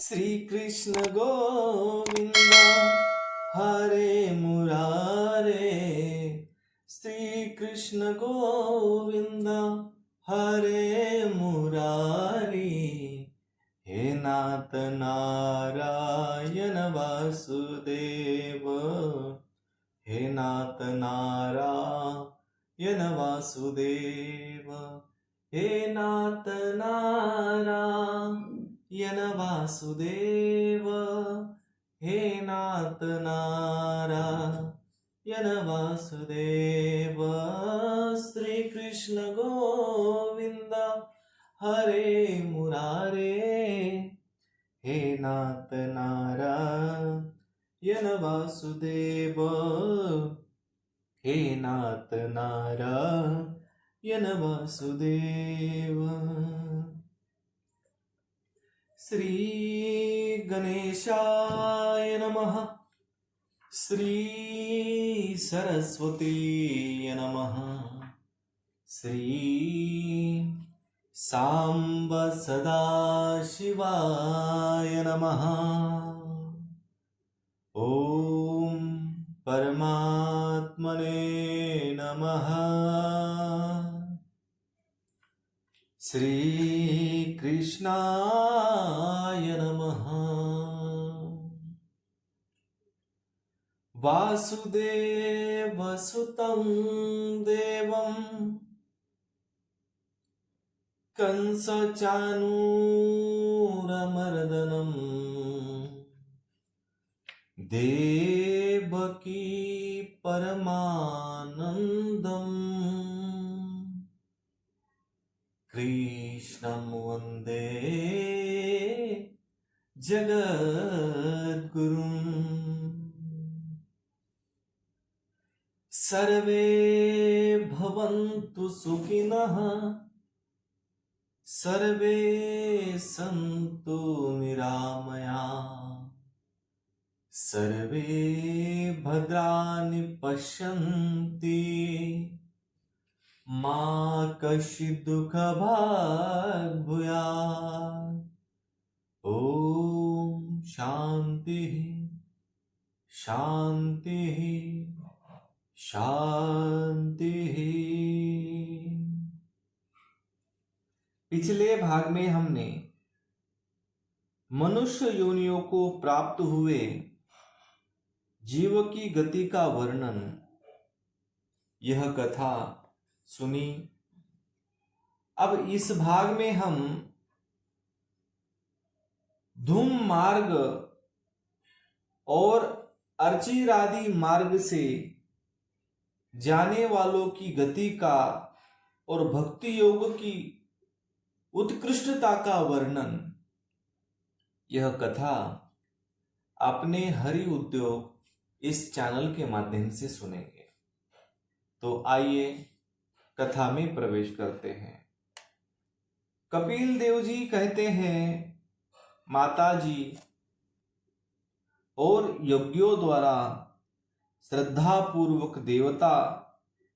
श्री कृष्ण गोविंद हरे मुरारे। श्री कृष्ण गोविंद हरे मुरारी। हे नाथ नारायण वासुदेव, हे नाथ नारायण वासुदेव, हे नाथ नारायण वासुदेव, हे नाथ नारायण वासुदेव। श्री कृष्ण गोविंद हरे मुरारे। हे नाथ नारायण वासुदेव, हे नाथ नारायण वासुदेव। श्री गणेशाय नमः। श्री सरस्वती नमः। श्री सांब सदाशिवाय नमः। ओम परमात्मने नमः। श्री कृष्णाय नमः। वासुदेव सुतं देवं कंसचाणूरमर्दनं देवकी परमानन्दम् कृष्णं वन्दे जगद्गुरुम्। सर्वे भवन्तु सुखिनः, सर्वे सन्तु निरामयाः, सर्वे भद्राणि पश्यन्ति, मा कश्चित् दुःखभाग् भूयात्। ॐ शान्तिः शान्तिः शान्तिः। पिछले भाग में हमने मनुष्य योनियों को प्राप्त हुए जीव की गति का वर्णन, यह कथा सुनी। अब इस भाग में हम धूम मार्ग और अर्चिरादि मार्ग से जाने वालों की गति का और भक्ति योग की उत्कृष्टता का वर्णन, यह कथा अपने हरि उद्योग इस चैनल के माध्यम से सुनेंगे। तो आइए कथा में प्रवेश करते हैं। कपिल देव जी कहते हैं, माता जी और यज्ञों द्वारा श्रद्धा पूर्वक देवता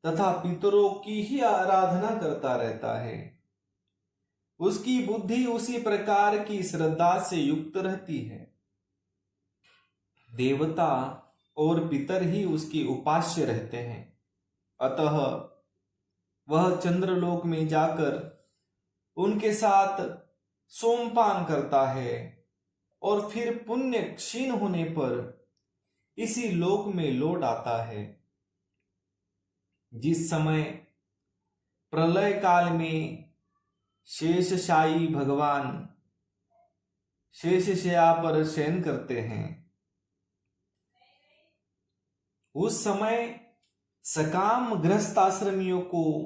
तथा पितरों की ही आराधना करता रहता है। उसकी बुद्धि उसी प्रकार की श्रद्धा से युक्त रहती है। देवता और पितर ही उसके उपास्य रहते हैं। अतः वह चंद्रलोक में जाकर उनके साथ सोमपान करता है और फिर पुण्य क्षीण होने पर इसी लोक में लौट आता है। जिस समय प्रलय काल में शेषशायी भगवान शेषशय्या पर शयन करते हैं, उस समय सकाम गृहस्थ आश्रमियों को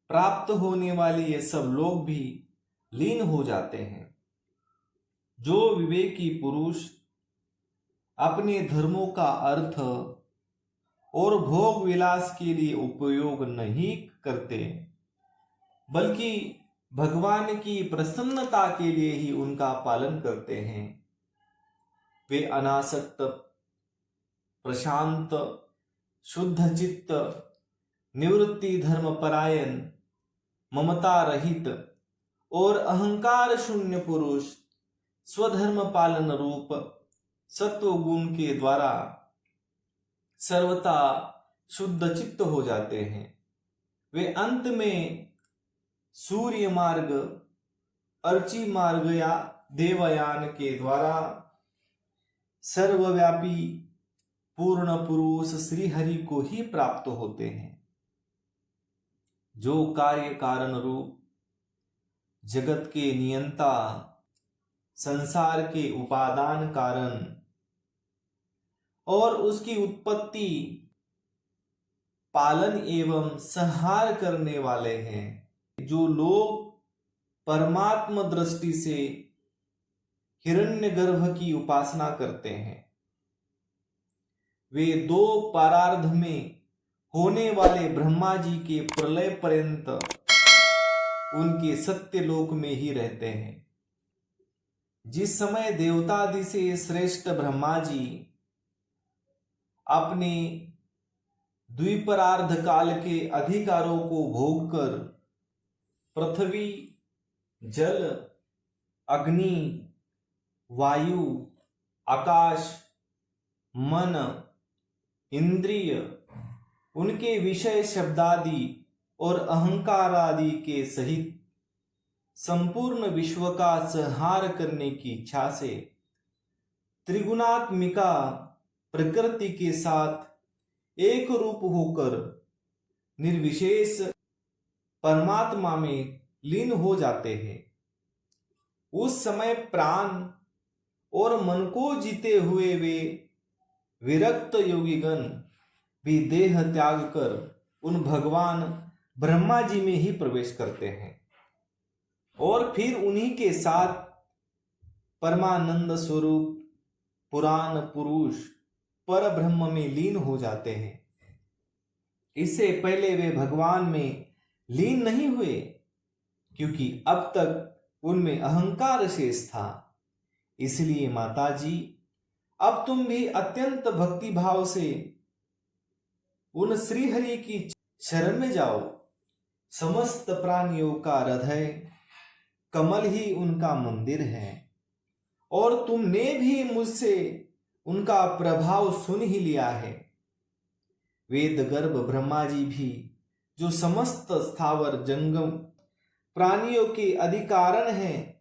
प्राप्त होने वाले ये सब लोग भी लीन हो जाते हैं। जो विवेकी पुरुष अपने धर्मों का अर्थ और भोग विलास के लिए उपयोग नहीं करते, बल्कि भगवान की प्रसन्नता के लिए ही उनका पालन करते हैं, वे अनासक्त, प्रशांत, शुद्ध चित्त, निवृत्ति धर्म परायण, ममता रहित और अहंकार शून्य पुरुष स्वधर्म पालन रूप सत्व गुण के द्वारा सर्वथा शुद्ध चित्त हो जाते हैं। वे अंत में सूर्य मार्ग, अर्ची मार्ग या देवयान के द्वारा सर्वव्यापी पूर्ण पुरुष श्री हरि को ही प्राप्त होते हैं, जो कार्य कारण रूप जगत के नियंता, संसार के उपादान कारण और उसकी उत्पत्ति, पालन एवं संहार करने वाले हैं। जो लोग परमात्म दृष्टि से हिरण्यगर्भ की उपासना करते हैं, वे दो परार्ध में होने वाले ब्रह्मा जी के प्रलय पर्यंत उनके सत्यलोक में ही रहते हैं। जिस समय देवतादि से श्रेष्ठ ब्रह्मा जी अपने द्विपरार्ध काल के अधिकारों को भोग कर पृथ्वी, जल, अग्नि, वायु, आकाश, मन, इंद्रिय, उनके विषय शब्दादि और अहंकार आदि के सहित संपूर्ण विश्व का संहार करने की इच्छा से त्रिगुणात्मिका प्रकृति के साथ एक रूप होकर निर्विशेष परमात्मा में लीन हो जाते हैं। उस समय प्राण और मन को जीते हुए वे विरक्त योगीगण भी देह त्याग कर उन भगवान ब्रह्मा जी में ही प्रवेश करते हैं और फिर उन्हीं के साथ परमानंद स्वरूप पुराण पुरुष पर ब्रह्म में लीन हो जाते हैं। इससे पहले वे भगवान में लीन नहीं हुए, क्योंकि अब तक उनमें अहंकार शेष था। इसलिए माता जी, अब तुम भी अत्यंत भक्ति भाव से उन श्रीहरि की शरण में जाओ। समस्त प्राणियों का हृदय कमल ही उनका मंदिर है और तुमने भी मुझसे उनका प्रभाव सुन ही लिया है। वेद गर्भ ब्रह्मा जी भी, जो समस्त स्थावर जंगम प्राणियों के अधिकारण हैं,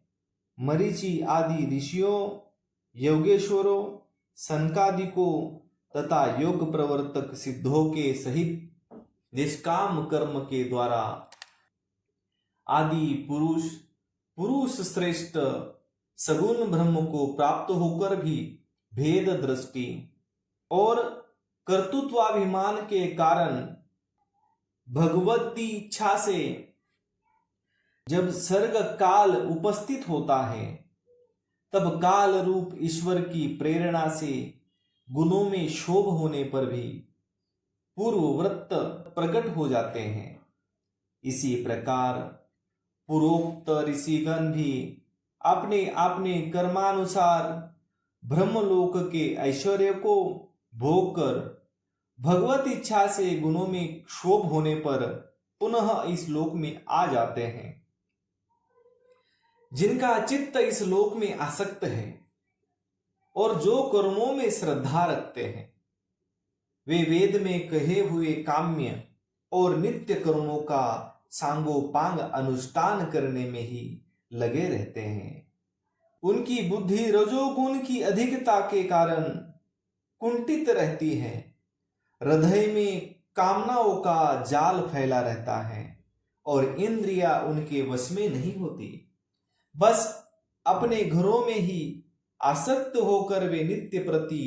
मरीचि आदि ऋषियों, योगेश्वरों, सनकादिकों तथा योग प्रवर्तक सिद्धों के सहित निष्काम कर्म के द्वारा आदि पुरुष श्रेष्ठ सगुण ब्रह्म को प्राप्त होकर भी भेद दृष्टि और कर्तृत्वाभिमान के कारण भगवती इच्छा से जब सर्ग काल उपस्थित होता है, तब काल रूप ईश्वर की प्रेरणा से गुणों में शोभ होने पर भी पूर्ववृत्त प्रकट हो जाते हैं। इसी प्रकार पूर्वोक्त ऋषिगण भी अपने अपने कर्मानुसार ब्रह्मलोक के ऐश्वर्य को भोग कर भगवत इच्छा से गुणों में क्षोभ होने पर पुनः इस लोक में आ जाते हैं। जिनका चित्त इस लोक में आसक्त है और जो कर्मों में श्रद्धा रखते हैं, वे वेद में कहे हुए काम्य और नित्य कर्मों का सांगोपांग अनुष्ठान करने में ही लगे रहते हैं। उनकी बुद्धि रजोगुण की अधिकता के कारण कुंठित रहती है। हृदय में कामनाओं का जाल फैला रहता है और इंद्रियां उनके वश में नहीं होती। बस अपने घरों में ही आसक्त होकर वे नित्य प्रति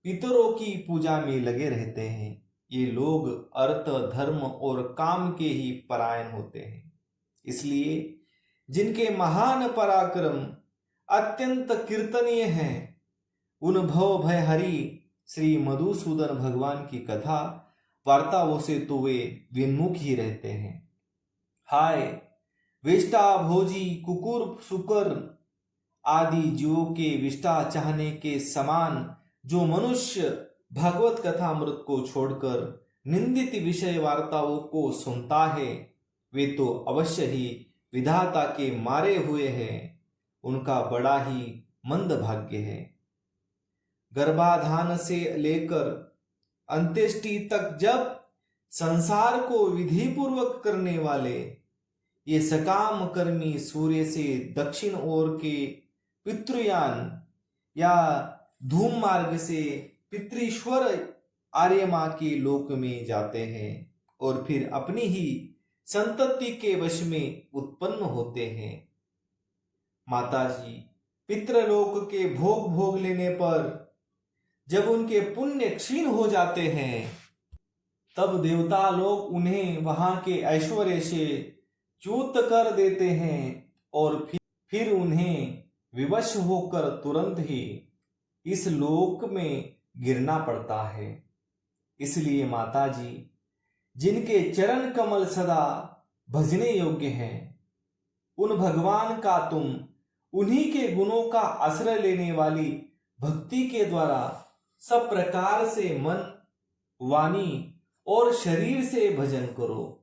पितरों की पूजा में लगे रहते हैं। ये लोग अर्थ, धर्म और काम के ही परायण होते हैं। इसलिए जिनके महान पराक्रम अत्यंत कीर्तनीय हैं, उन भव भय हरि श्री मधुसूदन भगवान की कथा वार्ताओं से तो वे विन्मुख ही रहते हैं। हाय विष्टा भोजी कुकुर सुकर आदि जीवों के विष्टा चाहने के समान जो मनुष्य भागवत कथामृत को छोड़कर निंदित विषय वार्ताओं को सुनता है, वे तो अवश्य ही विधाता के मारे हुए हैं। उनका बड़ा ही मंदभाग्य है। गर्भाधान से लेकर अंत्येष्टि तक जब संसार को विधि पूर्वक करने वाले ये सकाम कर्मी सूर्य से दक्षिण ओर के पितृयान या धूम मार्ग से पितृश्वर आर्यमा के लोक में जाते हैं और फिर अपनी ही संतति के वश में उत्पन्न होते हैं। माताजी पितृलोक के भोग भोग लेने पर जब उनके पुण्य क्षीण हो जाते हैं तब देवता लोग उन्हें वहां के ऐश्वर्य से च्युत कर देते हैं और फिर उन्हें विवश होकर तुरंत ही इस लोक में गिरना पड़ता है। इसलिए माताजी जिनके चरण कमल सदा भजने योग्य हैं उन भगवान का तुम उन्हीं के गुणों का आश्रय लेने वाली भक्ति के द्वारा सब प्रकार से मन वाणी और शरीर से भजन करो।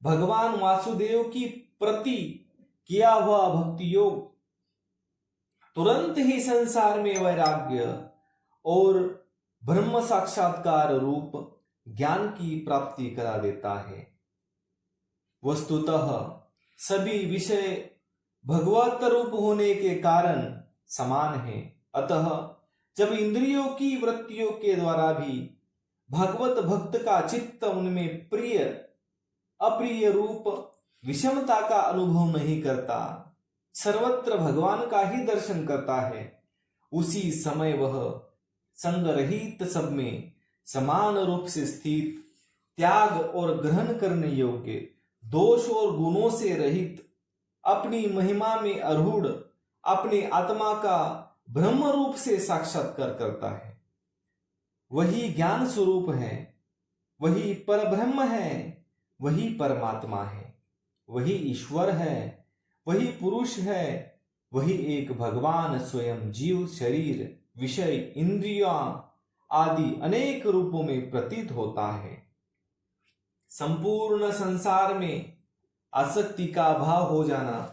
भगवान वासुदेव की प्रति किया हुआ भक्ति योग तुरंत ही संसार में वैराग्य और ब्रह्म साक्षात्कार रूप ज्ञान की प्राप्ति करा देता है। वस्तुतः सभी विषय भगवत रूप होने के कारण समान है। अतः जब इंद्रियों की वृत्तियों के द्वारा भी भगवत भक्त का चित्त उनमें प्रिय अप्रिय रूप विषमता का अनुभव नहीं करता, सर्वत्र भगवान का ही दर्शन करता है, उसी समय वह संग रहित सब में समान रूप से स्थित, त्याग और ग्रहण करने योग्य, दोष और गुणों से रहित, अपनी महिमा में आरूढ़ अपनी आत्मा का ब्रह्म रूप से साक्षात्कार करता है। वही ज्ञान स्वरूप है, वही परब्रह्म है, वही परमात्मा है, वही ईश्वर है, वही पुरुष है, वही एक भगवान स्वयं जीव शरीर विषय इंद्रियां आदि अनेक रूपों में प्रतीत होता है। संपूर्ण संसार में आसक्ति का भाव हो जाना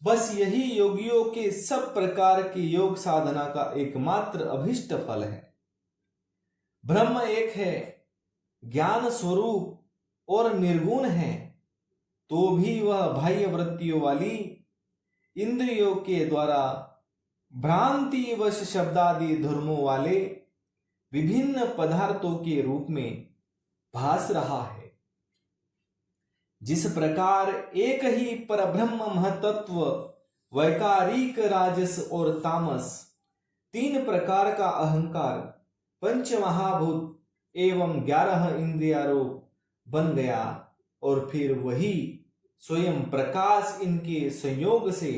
बस यही योगियों के सब प्रकार के योग साधना का एकमात्र अभिष्ट फल है। ब्रह्म एक है, ज्ञान स्वरूप और निर्गुण है, तो भी वह बाह्य वृत्तियों वाली इंद्रियों के द्वारा भ्रांति वश शब्दादि धर्मों वाले विभिन्न पदार्थों के रूप में भास रहा है। जिस प्रकार एक ही परब्रह्म महतत्व वैकारिक राजस और तामस तीन प्रकार का अहंकार पंच महाभूत एवं 11 इंद्रियारोप बन गया और फिर वही स्वयं प्रकाश इनके संयोग से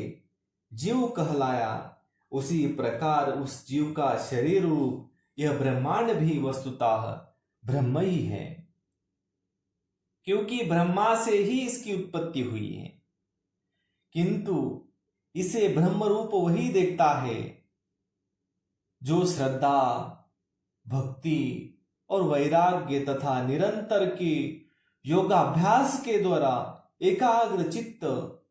जीव कहलाया, उसी प्रकार उस जीव का शरीर रूप यह ब्रह्मांड भी वस्तुतः ब्रह्म ही है, क्योंकि ब्रह्मा से ही इसकी उत्पत्ति हुई है। किंतु इसे ब्रह्म रूप वही देखता है जो श्रद्धा, भक्ति और वैराग्य तथा निरंतर के योगाभ्यास के द्वारा एकाग्र चित्त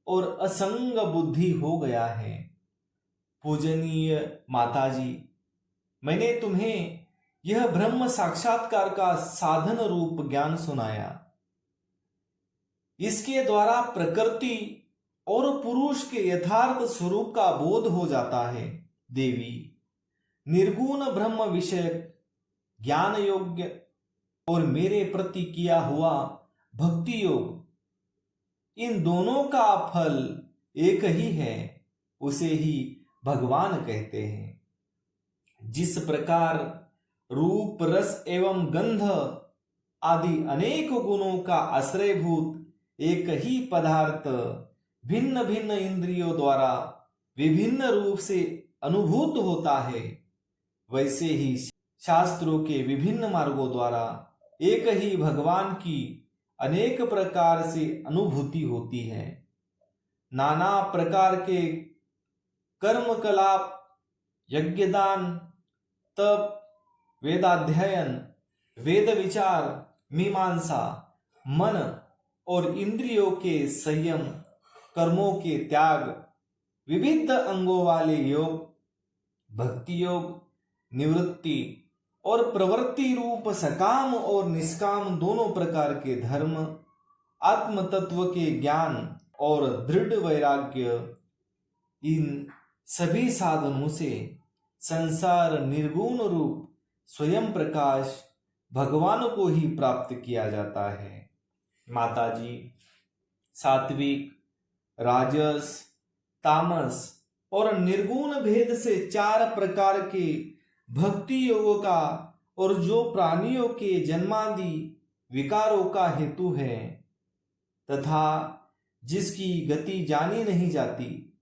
और असंग बुद्धि हो गया है। पूजनीय माताजी, मैंने तुम्हें यह ब्रह्म साक्षात्कार का साधन रूप ज्ञान सुनाया। इसके द्वारा प्रकृति और पुरुष के यथार्थ स्वरूप का बोध हो जाता है। देवी, निर्गुण ब्रह्म विषयक ज्ञान योग्य और मेरे प्रति किया हुआ भक्ति योग, इन दोनों का फल एक ही है, उसे ही भगवान कहते हैं। जिस प्रकार रूप, रस एवं गंध आदि अनेक गुणों का आश्रयभूत एक ही पदार्थ भिन्न भिन्न इंद्रियों द्वारा विभिन्न रूप से अनुभूत होता है, वैसे ही शास्त्रों के विभिन्न मार्गों द्वारा एक ही भगवान की अनेक प्रकार से अनुभूति होती है। नाना प्रकार के कर्म कलाप, यज्ञदान, तप, वेदाध्ययन, वेद विचार, मीमांसा, मन और इंद्रियों के संयम, कर्मों के त्याग, विविध अंगों वाले योग, भक्ति योग निवृत्ति और प्रवृत्ति रूप सकाम और निष्काम दोनों प्रकार के धर्म, आत्म तत्व के ज्ञान और दृढ़ वैराग्य, इन सभी साधनों से संसार निर्गुण रूप स्वयं प्रकाश भगवान को ही प्राप्त किया जाता है। माताजी, सात्विक, राजस, तामस और निर्गुण भेद से 4 प्रकार के भक्ति योगों का और जो प्राणियों के जन्मादि विकारों का हेतु है तथा जिसकी गति जानी नहीं जाती,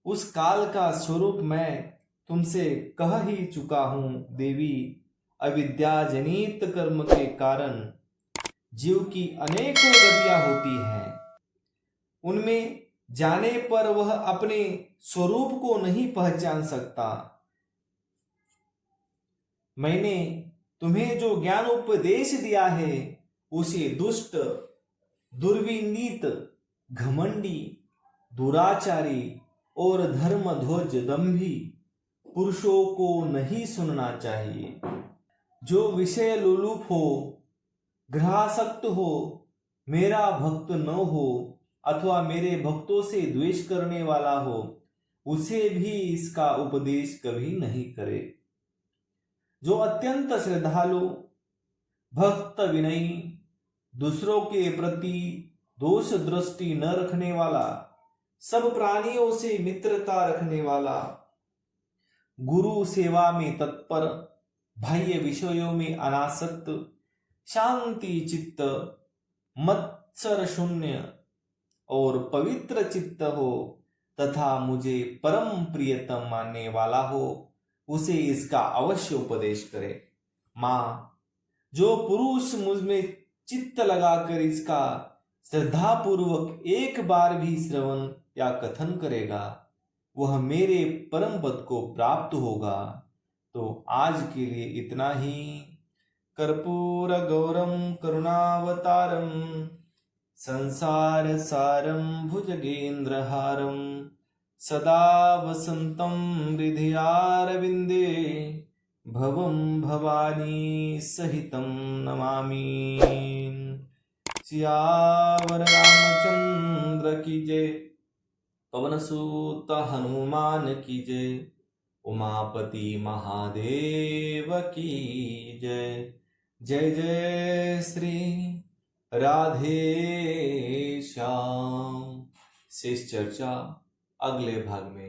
उस काल का स्वरूप मैं तुमसे कह ही चुका हूं। देवी, अविद्या जनित कर्म के कारण जीव की अनेकों गतियां होती हैं। उनमें जाने पर वह अपने स्वरूप को नहीं पहचान सकता। मैंने तुम्हें जो ज्ञान उपदेश दिया है उसे दुष्ट, दुर्विनीत, घमंडी, दुराचारी और धर्मध्वज दंभी पुरुषों को नहीं सुनना चाहिए। जो विषय लोलुप हो, ग्रहासक्त हो, मेरा भक्त न हो अथवा मेरे भक्तों से द्वेष करने वाला हो, उसे भी इसका उपदेश कभी नहीं करे। जो अत्यंत श्रद्धालु, भक्त, विनयी, दूसरों के प्रति दोष दृष्टि न रखने वाला, सब प्राणियों से मित्रता रखने वाला, गुरु सेवा में तत्पर, बाह्य विषयों में अनासक्त, शांति चित्त, मत्सर शून्य और पवित्र चित्त हो तथा मुझे परम प्रियतम मानने वाला हो, उसे इसका अवश्य उपदेश करे। मां, जो पुरुष मुझ में चित्त लगाकर इसका श्रद्धापूर्वक एक बार भी श्रवण या कथन करेगा, वह मेरे परम पद को प्राप्त होगा। तो आज के लिए इतना ही। कर्पूर गौरम करुणावतारम संसार सारम भुजगेन्द्रहारम सदा वसंतं हृदयारविंदे भवं भवानी सहितं नमामि। सियावर रामचंद्र की जय, पवन सूत हनुमान की जय, उमापति महादेव की जय। जय जय श्री राधे श्याम। शेष चर्चा अगले भाग में।